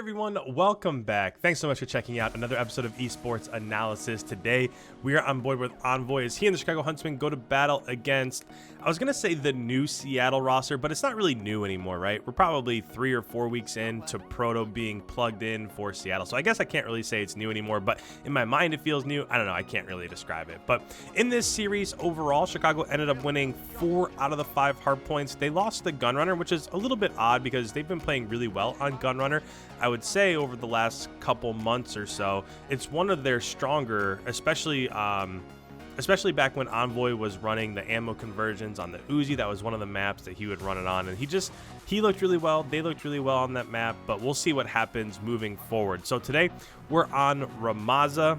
everyone, welcome back. Thanks so much for checking out another episode of Esports Analysis. Today, we are on board with ENVOY as he and the Chicago Huntsmen go to battle against, I was going to say the new Seattle roster, but it's not really new anymore, right? We're probably 3 or 4 weeks into Proto being plugged in for Seattle, so I guess I can't really say it's new anymore, but in my mind it feels new. I don't know, I can't really describe it. But in this series overall, Chicago ended up winning 4 out of the 5 hardpoints. They lost the Gunrunner, which is a little bit odd because they've been playing really well on Gunrunner. I would say over the last couple months or so, it's one of their stronger, especially back when ENVOY was running the ammo conversions on the Uzi. That was one of the maps that he would run it on, and he looked really well. They looked really well on that map, but we'll see what happens moving forward. So today we're on Rammaza,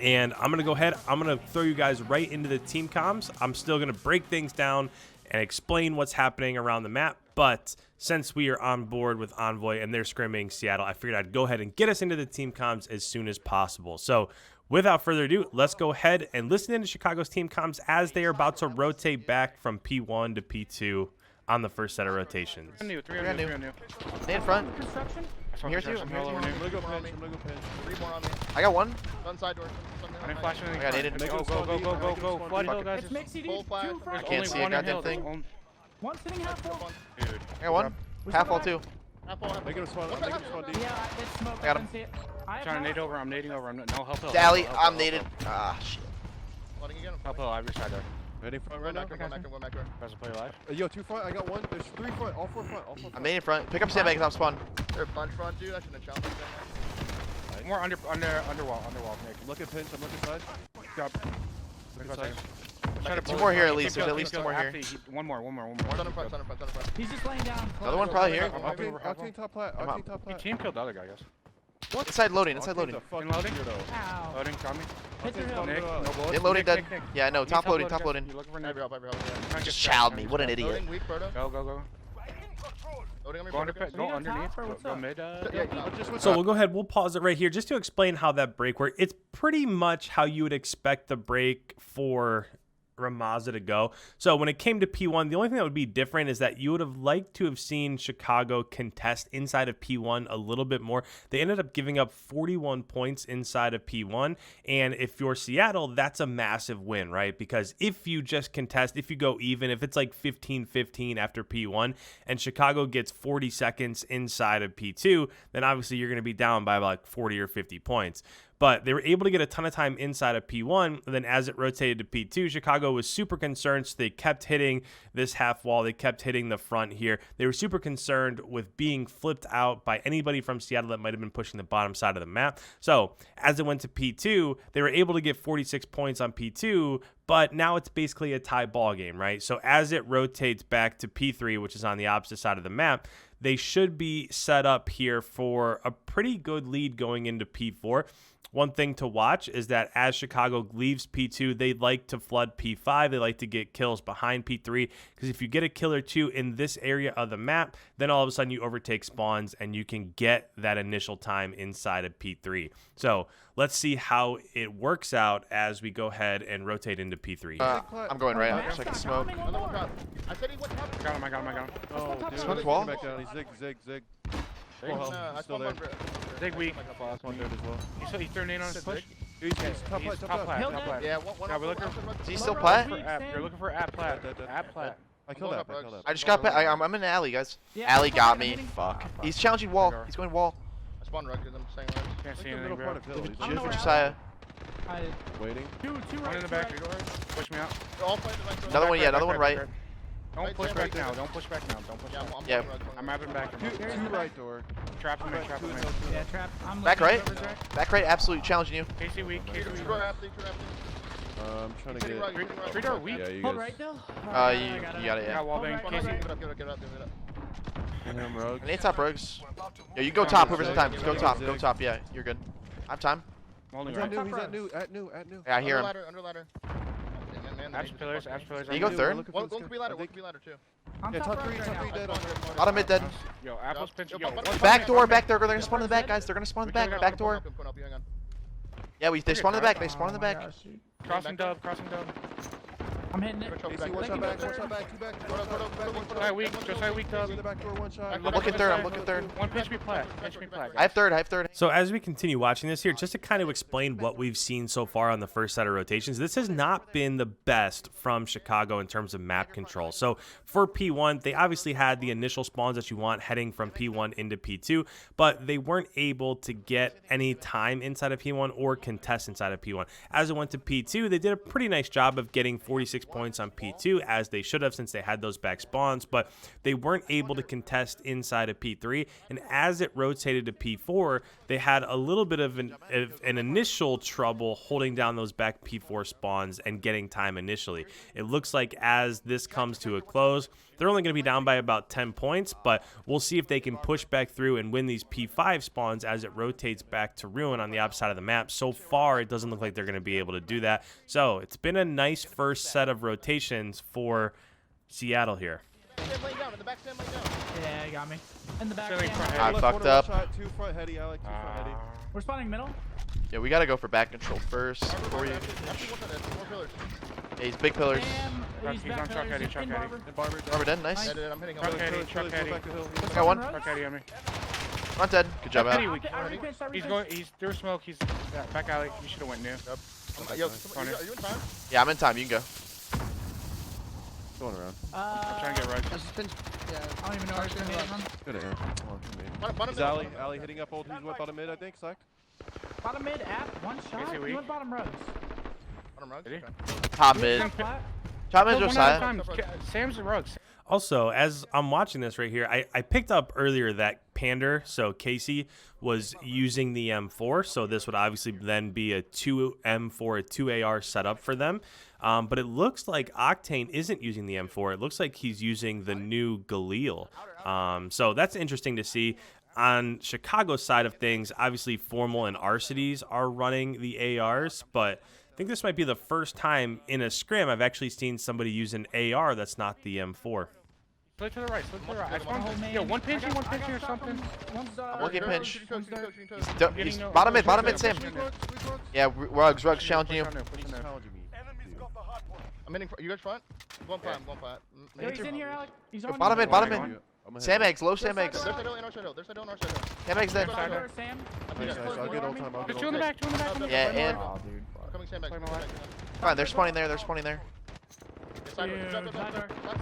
and I'm gonna go ahead. I'm gonna throw you guys right into the team comms. I'm still gonna break things down and explain what's happening around the map, but since we are on board with ENVOY and they're scrimming Seattle, I figured I'd go ahead and get us into the team comms as soon as possible. So without further ado, let's go ahead and listen into Chicago's team comms as they are about to rotate back from P1 to P2 on the first set of rotations. New. Stay in front. I'm here too. I got one. One side door. I got naded. Go. Flood hill, guys. Full flash. I can't see a goddamn thing. One sitting half full. Dude. I got one. Half wall too. Make it a spawn. Yeah, it's smoke. I got him. I'm trying to nade over. I'm nading over. No, help hill. Dally, I'm naded. Ah, shit. Help hill. I have your side door. Ready front right now? One back door. Press play live. Yo, 2 front. I got one. There's 3 front. All 4 front. I'm nading front. Pick up sandbag because I'm spawn. They're a bunch front, dude. I shouldn't have challenged them. More underwall. Nick. I'm looking pinch. I'm looking side. Drop. Two more here at least. There's at least 2 more here. One more. Ton of front. He's just laying down. Another one probably here. Octane top plat. Octane top He plat. team killed the other guy, I guess. What? Inside loading. Loading? Ow. Loading, got me. Hit the hill. Nick, no bullets. In loading dead. Nick. Yeah, no. Top loading. Top loading. You looking for Every Nick? help. Just chowed me. What an idiot. Loading weak, Proto. Go. Loading on me, Go under Proto. pit. Go underneath. top or what's Go up? mid. So we'll go ahead, we'll pause it right here just to explain how that break worked. It's pretty much how you would expect the break for Rammaza to go. So when it came to P1, the only thing that would be different is that you would have liked to have seen Chicago contest inside of P1 a little bit more. They ended up giving up 41 points inside of P1, and if you're Seattle, that's a massive win, right? Because if you just contest, if you go even, if it's like 15-15 after P1 and Chicago gets 40 seconds inside of P2, then obviously you're going to be down by like 40 or 50 points. But they were able to get a ton of time inside of P1. And then as it rotated to P2, Chicago was super concerned. So they kept hitting this half wall. They kept hitting the front here. They were super concerned with being flipped out by anybody from Seattle that might have been pushing the bottom side of the map. So as it went to P2, they were able to get 46 points on P2, but now it's basically a tie ball game, right? So as it rotates back to P3, which is on the opposite side of the map, they should be set up here for a pretty good lead going into P4. One thing to watch is that as Chicago leaves P2, they like to flood P5. They like to get kills behind P3 because if you get a kill or 2 in this area of the map, then all of a sudden you overtake spawns and you can get that initial time inside of P3. So let's see how it works out as we go ahead and rotate into P3. I'm going right out so I can smoke. I said he went top. Got him. Oh, dude. Smoke wall? Back down. He's zig. Zig? I Still there. Zig weak. One dead as well. He threw a nade on his push. He's top plat. Yeah, one. Yeah, we're looking Is he still plat? for app. You're looking for app plat. App plat. I killed that. I just got plat. I'm in the alley, guys. Alley got me. Fuck. He's challenging wall. He's going wall. I spawned rugged. I'm saying Can't see anything, bro. June for Josiah. waiting. Two One in the back. Push me out. Another one, yeah, another one right. Don't push back now. Don't push back now. Yeah. I'm wrapping back. Two right door. Trap him in. Yeah, trap. I'm Back looking right. over there. Back right, absolutely challenging you. KC weak. I'm trying to get. Three door weak. Yeah, you Hold guys. right though? You I got it, yeah. Got wall bang. Hold KC. Give it up. Him rogue. Nade top rogues. Yeah, you go top, whoever's in time. Go top, yeah, you're good. I have time. Holding He's right. at new. Yeah, I hear him. Under ladder. Apps pillars. Can you go third? One could be ladder too. I'm Yeah, top top three right right now. dead on there. Bottom mid dead. Yo, Apple's pinching. Yo, Back door. They're gonna spawn in the back, guys. They're gonna spawn in the back. Back door. Yeah, they spawn in the back. Oh my gosh, dude. Crossing dub. I'm hitting it. One shot back, two back. Side weak, just side weak dub. The back door, one shot. I'm looking third, I'm looking third. One pinch me plat. Pinch me plat. I have third. So as we continue watching this here, just to kind of explain what we've seen so far on the first set of rotations, this has not been the best from Chicago in terms of map control. So for P1, they obviously had the initial spawns that you want heading from P1 into P2, but they weren't able to get any time inside of P1 or contest inside of P1. As it went to P2, they did a pretty nice job of getting 46 points on P2, as they should have since they had those back spawns, but they weren't able to contest inside of P3. And as it rotated to P4, they had a little bit of an initial trouble holding down those back P4 spawns and getting time initially. It looks like as this comes to a close, they're only going to be down by about 10 points, but we'll see if they can push back through and win these P5 spawns as it rotates back to Ruin on the opposite side of the map. So far, it doesn't look like they're going to be able to do that. So it's been a nice first set of rotations for Seattle here. Yeah, you got me. In the back. Ceiling front Sam. head. I fucked up. Two front heady, Alec. Two front heady. We're spawning middle. Yeah, we gotta go for back control first before you. Yeah, he's big pillars. Sam, he's He's back on truck pillars, heady, truck in heady. Barber. Barber dead, nice. I'm hitting Truck heady, truck heady. Got one. Truck heady on me. Front dead. Good job, Truck Al. heady, he's going, he's through smoke, he's back alley. You should have went new. Yo, are you in time? Yeah, I'm in time. You can go. Going around. I'm trying to get right. I don't even know where it's gonna be from. Good air. Is Ali hitting up old? Who's what bottom mid? I think. Sack. Bottom mid, app, one shot. he He weak? went bottom rows. Bottom rug. Did he? Top mid. Flat. Top mid, One at a Josiah. time. Sam's the rugs. Also, as I'm watching this right here, I picked up earlier that Pander, so Casey, was using the M4, so this would obviously then be a 2M4, a 2AR setup for them. But it looks like Octane isn't using the M4. It looks like he's using the new Galil. So that's interesting to see. On Chicago's side of things, obviously Formal and Arcides are running the ARs, but I think this might be the first time in a scrim I've actually seen somebody use an AR that's not the M4. Slid to the right, slid to the right. I spawned. Yo, one pinching or something. One's Looking pinch. Getting He's no- bottom mid, pushing Sam. in there. Yeah, rugs challenging you. Pushing there. I'm hitting. You guys front? One plat. Yo, he's in here, Alec. He's on Bottom you. mid, bottom mid. Sam eggs, low Sam eggs. There's a door in our shadow. There's a door in our shadow. Sam eggs dead. Side door, Sam. Nice. I'll get old time. I'll There's get two in old the time. back, two in the back. Yeah, and Coming sandbag. Play my life. fine, they're spawning there. Side Dude, door.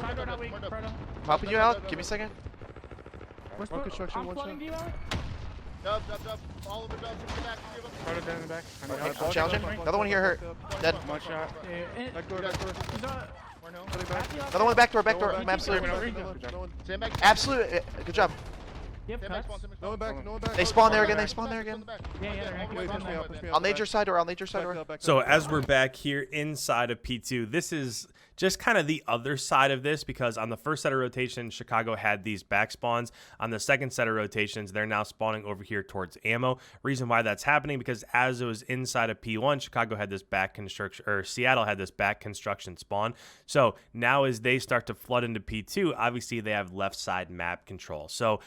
side door not weak, Proto. Helping you out. Give me a second. We're One construction, I'm one flooding shot. to you, Alec. Dub. All of the dubs in the back. Proto down in the back. I need help. I'm challenging. Another one here hurt. Dead. One shot. Dude, Back door. he's on. Another one back door. I'm absolute. Sandbag. Absolute. Good job. Yep, cuts. No one back. They spawn there again. Yeah, they're gonna keep Push me on out. that. I'll nade your side door. So as we're back here inside of P2, this is just kind of the other side of this, because on the first set of rotations, Chicago had these back spawns. On the second set of rotations, they're now spawning over here towards ammo. Reason why that's happening, because as it was inside of P1, Chicago had this back construction, or Seattle had this back construction spawn. So now as they start to flood into P2, obviously they have left side map control. So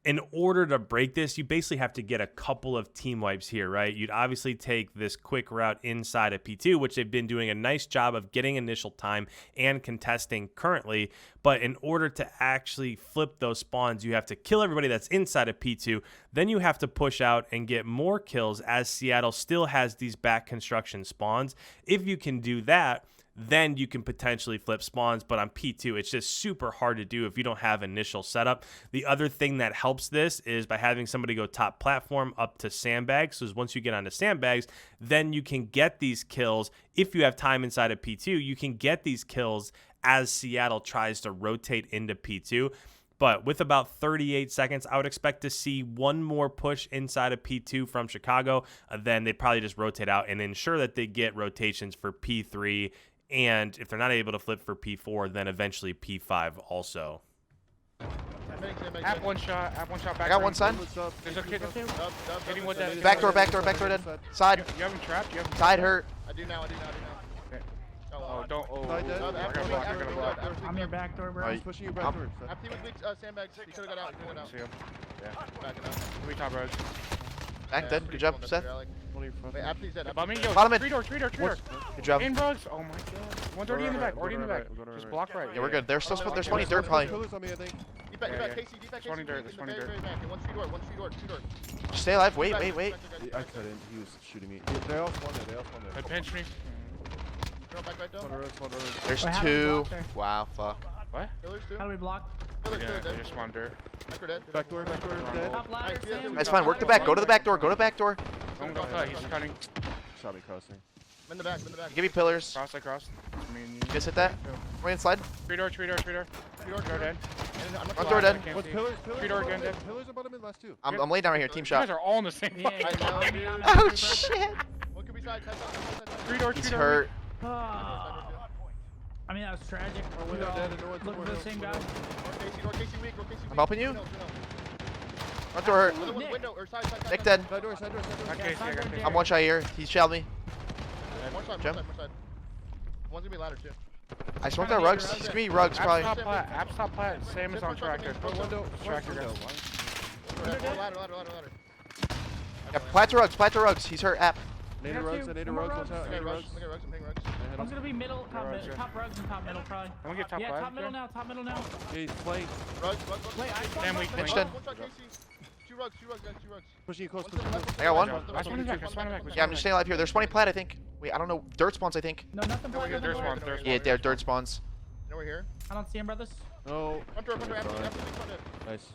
in order to break this, you basically have to get a couple of team wipes here, right? You'd obviously take this quick route inside of P2, which they've been doing a nice job of getting initial time and contesting currently. But in order to actually flip those spawns, you have to kill everybody that's inside of P2. Then you have to push out and get more kills, as Seattle still has these back construction spawns. If you can do that, then you can potentially flip spawns. But on P2, it's just super hard to do if you don't have initial setup. The other thing that helps this is by having somebody go top platform up to sandbags. So once you get onto sandbags, then you can get these kills. If you have time inside of P2, you can get these kills as Seattle tries to rotate into P2. But with about 38 seconds, I would expect to see one more push inside of P2 from Chicago. Then they'd probably just rotate out and ensure that they get rotations for P3. And if they're not able to flip for P4, then eventually P5 also. App one shot back. I got one side. There's a kid too. Hitting with that. Back door dead. Side. You haven't trapped? You haven't Side hurt. I do now. Oh, don't. Oh, Side dead. I gotta block. I gotta block. I'm your back door, bro. Alright. Pushing you back door. After he was weak, sandbags. He could have got out. See him. Yeah. Backing up. We top roads. Back dead. Good job, Seth. Wait, after he's dead. Above me, yo. Bottom mid. Three door. Good job. In rugs. Oh my god. One's already in the back. Already in the back. Just block right. Yeah, we're good. There's 20 dirt probably. Deep back, Casey, deep back, Casey. There's 20 dirt, there's 20 dirt. Very back. And one street door. Just stay alive. Wait. I couldn't. He was shooting me. They all spawned there. They pinched me. Throw back right down. There's Wait, how do we 2. block there? Wow, fuck. What? Pillars too. How do we block? Pillars, Yeah, they dead. just spawned dirt. Back dead. Back door, dead. Top ladder, Nice, yeah, Sam. That's fine. Work the back. Go to the back door. Go to the back door. Don't go cut. He's cutting. Shot me crossing. I'm in the back. Give me pillars. Cross, I crossed. It's me and you. Just hit that. Wait and slide. Tree door. Tree door dead. Front door dead. What's pillars? Tree door again dead. Pillars are bottom mid, last 2. I'm laying down right here. Team You guys shot. are all in the same Yeah, fucking yeah, spot. Oh shit. One could be side. Tree door. He's hurt. Ah. I mean, that was tragic. Oh, We we're all dead and no one's looking for the same guy. Casey weak. I'm helping you. Front door hurt. Other one's window or side. Nick dead. Side door. Not Casey, I got Casey. I'm one shot here. He shelled me. One side. Jump. One's gonna be ladder too. I smoked out rugs. He's gonna be rugs probably. Apps top plat. Same as on tractor. Tractor guys. Ladder. Yeah, plat to rugs. He's hurt. App. Nader rugs. Watch out. Look at rugs. I'm hitting rugs. One's gonna be middle, top rugs and top middle probably. I'm gonna get top Yeah, plat. top middle now. He's flank. Rugs. Wait, I Damn, we saw Pinched something. in. One shot, Casey. Two rugs, guys. Pushing you close. I got one. I spawned back. Yeah, I'm just staying alive here. There's 20 plat, I think. Wait, I don't know. Dirt spawns, I think. No, nothing. No, we got dirt spawn. Yeah, they're dirt spawns. You know we're here. I don't see him, brothers. No. Hunter, after Nice.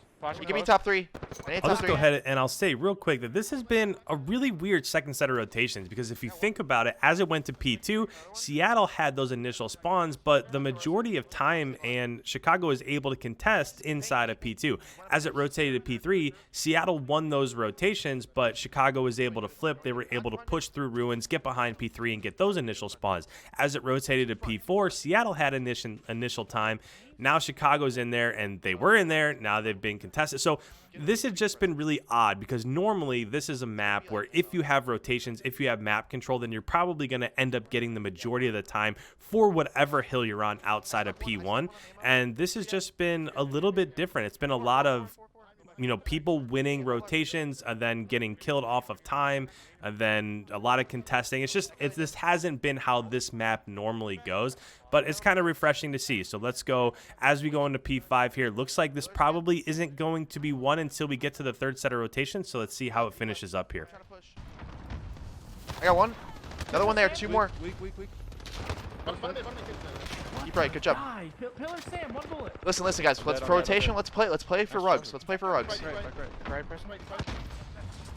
Give me top 3. I need I'll top just 3. go ahead and I'll say real quick that this has been a really weird second set of rotations because if you think about it, as it went to P2, Seattle had those initial spawns, but the majority of time and Chicago was able to contest inside of P2. As it rotated to P3, Seattle won those rotations, but Chicago was able to flip. They were able to push through ruins, get behind P3, and get those initial spawns. As it rotated to P4, Seattle had initial time. Now Chicago's in there, and they were in there. Now they've been contested. So this has just been really odd because normally this is a map where if you have rotations, if you have map control, then you're probably going to end up getting the majority of the time for whatever hill you're on outside of P1. And this has just been a little bit different. It's been a lot of people winning rotations and then getting killed off of time and then a lot of contesting. This hasn't been how this map normally goes, but it's kind of refreshing to see. So let's go as we go into P5 here. Looks like this probably isn't going to be won until we get to the third set of rotations. So let's see how it finishes up here. I got one. Another one there. 2 more. Weak. Keep right. Good job. Pillar Sam, one bullet. Listen, guys. Let's rotation. Let's play for rugs. Right, press.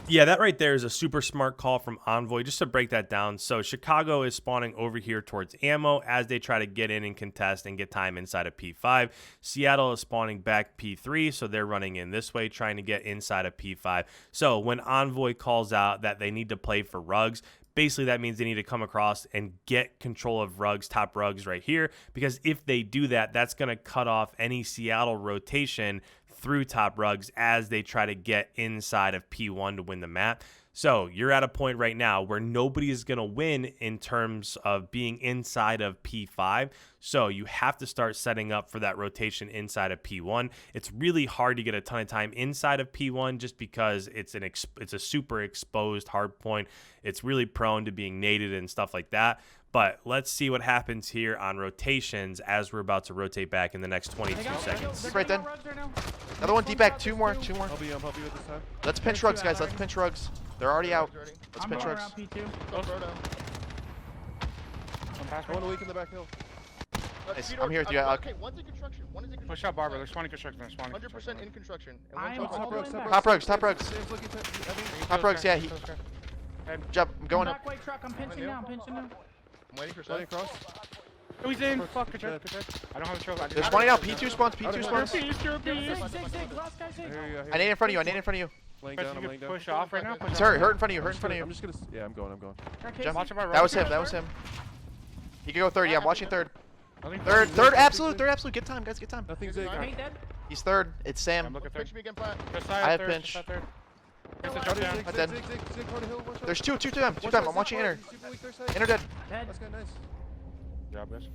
Yeah, that right there is a super smart call from ENVOY. Just to break that down, so Chicago is spawning over here towards ammo as they try to get in and contest and get time inside of P5. Seattle is spawning back P3, so they're running in this way, trying to get inside of P5. So when ENVOY calls out that they need to play for rugs, basically that means they need to come across and get control of rugs, top rugs right here, because if they do that, that's going to cut off any Seattle rotation through top rugs as they try to get inside of P1 to win the map. So you're at a point right now where nobody is going to win in terms of being inside of P5. So you have to start setting up for that rotation inside of P1. It's really hard to get a ton of time inside of P1 just because it's a super exposed hard point. It's really prone to being naded and stuff like that. But let's see what happens here on rotations as we're about to rotate back in the next 22 seconds. Right then. Another one deep back. 2 more. I'm helping you with this time. Let's pinch rugs, guys. Let's pinch rugs. They're already out. Let's pinch rugs. I want to weak in the back hill. Nice. I'm here with you. Okay, one's in construction. One is in construction. Push out Barber. There's 20 construction. 100% in construction. I am Top all rugs, the way top back. Top rugs. Top rugs, yeah. Good job. I'm going up. Back way truck, I'm pinching now. I'm waiting for side. Across. Oh, he's in. Fuck, good job. I don't have a trophy. There's 20 out. P2 spawns. P2 spawns. Zig, last guy, Zig. I need in front of you. Laying down, I'm laying down. Push off right now. He's hurt in front of you. I'm just gonna. Yeah, I'm going. Jump. Watch about That was him. He could go third. Yeah, I'm watching third. Third absolute. Get time, guys. Get time. Nothing's Zig. Ain't dead. He's third. It's Sam. I'm looking third. Pinch me again, Plat. I have pinch. Zig, dead. corner hill, watch out. There's two to them. I'm watching inner. Inner dead. Dead. That's good, nice. Good job, guys.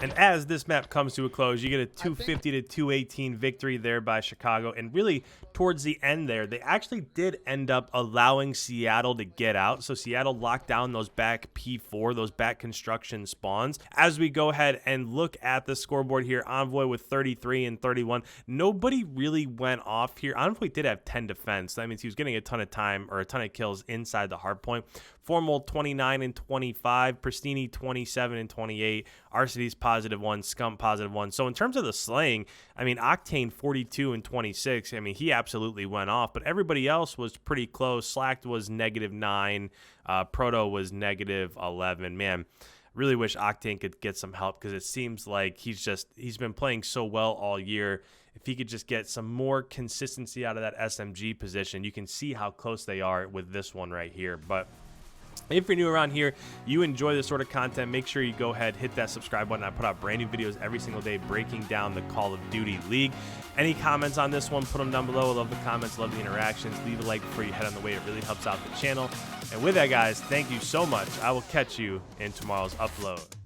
And as this map comes to a close, you get a 250 to 218 victory there by Chicago. And really, towards the end there, they actually did end up allowing Seattle to get out. So Seattle locked down those back P4, those back construction spawns. As we go ahead and look at the scoreboard here, Envoy with 33 and 31. Nobody really went off here. Envoy did have 10 defense. That means he was getting a ton of time or a ton of kills inside the hardpoint. Formal 29 and 25, Pristini 27 and 28, Arcity's +1, Scum +1. So in terms of the slaying, I mean, Octane 42 and 26. I mean, he absolutely went off, but everybody else was pretty close. Slacked was -9, Proto was -11. Man, really wish Octane could get some help because it seems like he's been playing so well all year. If he could just get some more consistency out of that SMG position, you can see how close they are with this one right here. But if you're new around here, you enjoy this sort of content, make sure you go ahead, hit that subscribe button. I put out brand new videos every single day breaking down the Call of Duty League. Any comments on this one, put them down below. I love the comments, love the interactions. Leave a like before you head on the way. It really helps out the channel. And with that, guys, thank you so much. I will catch you in tomorrow's upload.